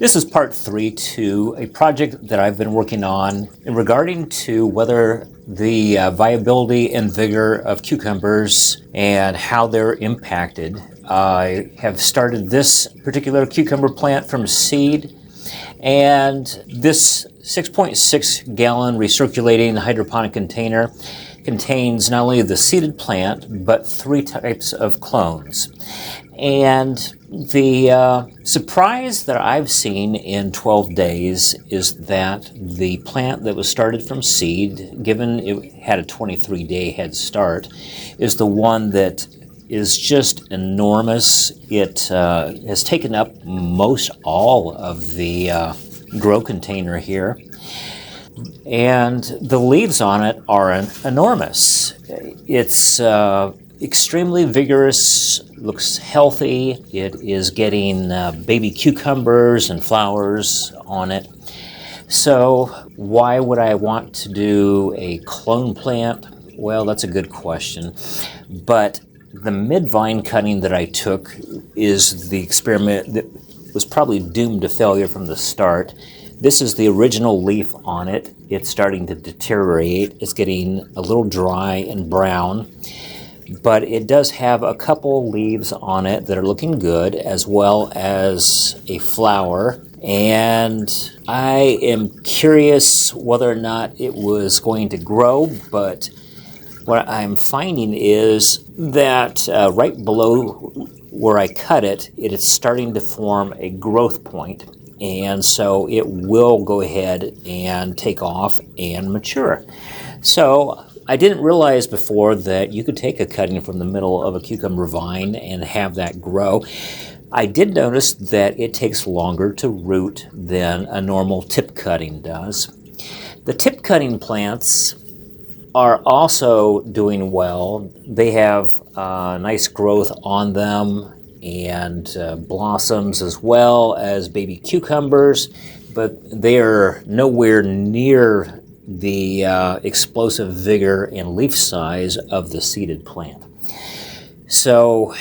This is part 3 to a project that I've been working on in regarding to whether the viability and vigor of cucumbers and how they're impacted. I have started this particular cucumber plant from seed, and this 6.6 gallon recirculating hydroponic container contains not only the seeded plant, but 3 types of clones. And the surprise that I've seen in 12 days is that the plant that was started from seed, given it had a 23-day head start, is the one that is just enormous. It has taken up most all of the grow container here. And the leaves on it are enormous. It's extremely vigorous, looks healthy. It is getting baby cucumbers and flowers on it. So why would I want to do a clone plant? Well, that's a good question. But the mid-vine cutting that I took is the experiment that was probably doomed to failure from the start. This is the original leaf on it. It's starting to deteriorate. It's getting a little dry and brown, but it does have a couple leaves on it that are looking good, as well as a flower. And I am curious whether or not it was going to grow, but what I'm finding is that right below where I cut it, it is starting to form a growth point. And so it will go ahead and take off and mature. So I didn't realize before that you could take a cutting from the middle of a cucumber vine and have that grow. I did notice that it takes longer to root than a normal tip cutting does. The tip cutting plants are also doing well. They have nice growth on them and blossoms, as well as baby cucumbers, but they are nowhere near the explosive vigor and leaf size of the seeded plant. So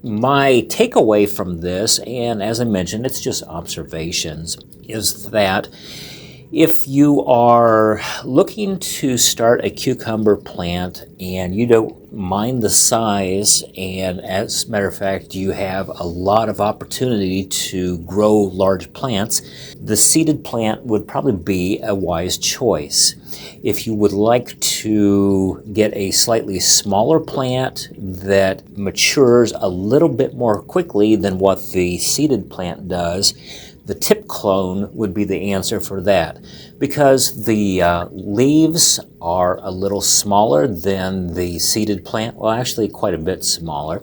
my takeaway from this, and as I mentioned, it's just observations, is that if you are looking to start a cucumber plant and you don't mind the size, and as a matter of fact you have a lot of opportunity to grow large plants, the seeded plant would probably be a wise choice. If you would like to get a slightly smaller plant that matures a little bit more quickly than what the seeded plant does, the tip clone would be the answer for that, because the leaves are a little smaller than the seeded plant, well, actually quite a bit smaller,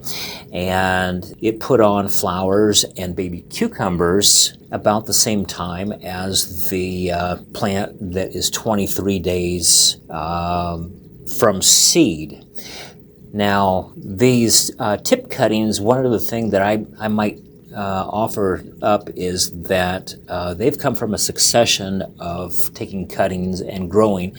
and it put on flowers and baby cucumbers about the same time as the plant that is 23 days from seed. Now, these tip cuttings, one of the things that I might offer up is that they've come from a succession of taking cuttings and growing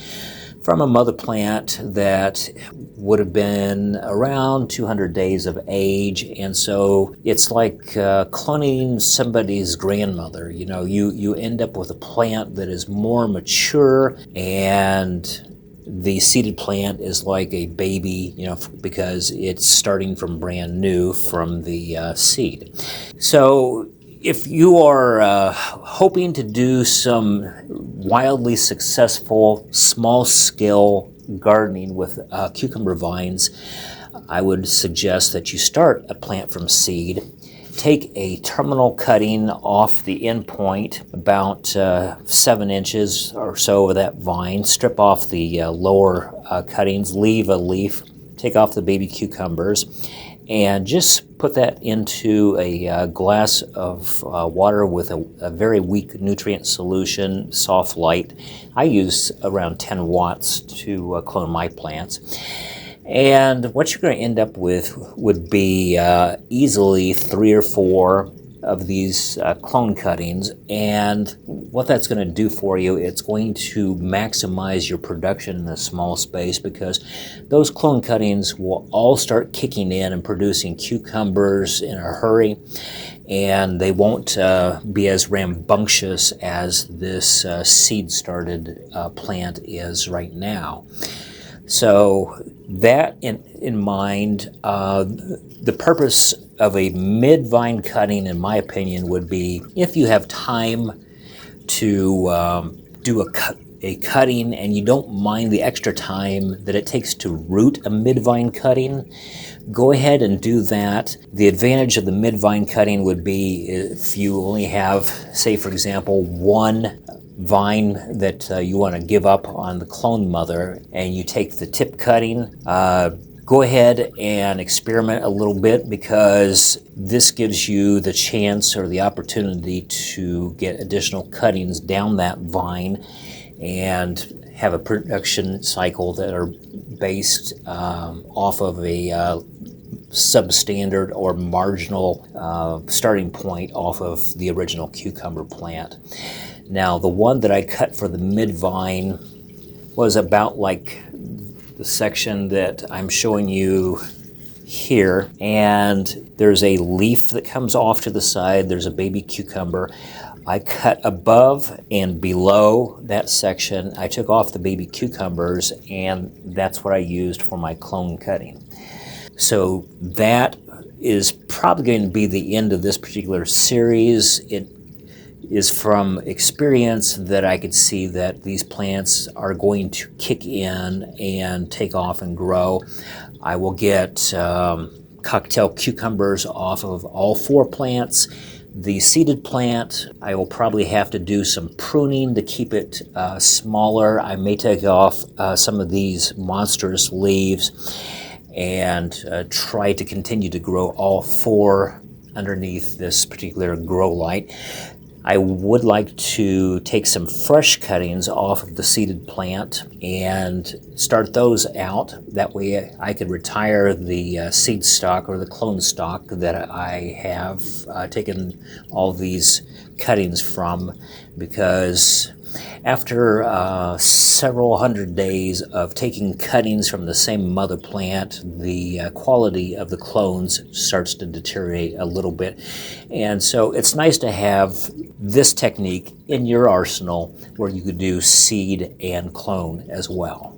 from a mother plant that would have been around 200 days of age, and so it's like cloning somebody's grandmother. You know, you end up with a plant that is more mature, and the seeded plant is like a baby, you know, because it's starting from brand new from the seed. So if you are hoping to do some wildly successful small-scale gardening with cucumber vines, I would suggest that you start a plant from seed. Take a terminal cutting off the end point, about 7 inches or so of that vine. Strip off the lower cuttings, leave a leaf, take off the baby cucumbers, and just put that into a glass of water with a very weak nutrient solution, soft light. I use around 10 watts to clone my plants. And what you're going to end up with would be easily 3 or 4 of these clone cuttings, and what that's going to do for you, it's going to maximize your production in a small space, because those clone cuttings will all start kicking in and producing cucumbers in a hurry, and they won't be as rambunctious as this seed started plant is right now. So that in mind, the purpose of a mid-vine cutting, in my opinion, would be if you have time to do a cutting and you don't mind the extra time that it takes to root a mid-vine cutting, go ahead and do that. The advantage of the mid-vine cutting would be if you only have, say for example, one vine that you want to give up on the clone mother, and you take the tip cutting. Go ahead and experiment a little bit, because this gives you the chance or the opportunity to get additional cuttings down that vine and have a production cycle that are based off of a substandard or marginal starting point off of the original cucumber plant. Now, the one that I cut for the mid-vine was about like the section that I'm showing you here, and there's a leaf that comes off to the side. There's a baby cucumber. I cut above and below that section. I took off the baby cucumbers, and that's what I used for my clone cutting. So that is probably going to be the end of this particular series. It is from experience that I could see that these plants are going to kick in and take off and grow. I will get cocktail cucumbers off of all 4 plants. The seeded plant, I will probably have to do some pruning to keep it smaller. I may take off some of these monstrous leaves and try to continue to grow all 4 underneath this particular grow light. I would like to take some fresh cuttings off of the seeded plant and start those out. That way I could retire the seed stock or the clone stock that I have taken all these cuttings from, because after several hundred days of taking cuttings from the same mother plant, the quality of the clones starts to deteriorate a little bit. And so it's nice to have this technique in your arsenal where you could do seed and clone as well.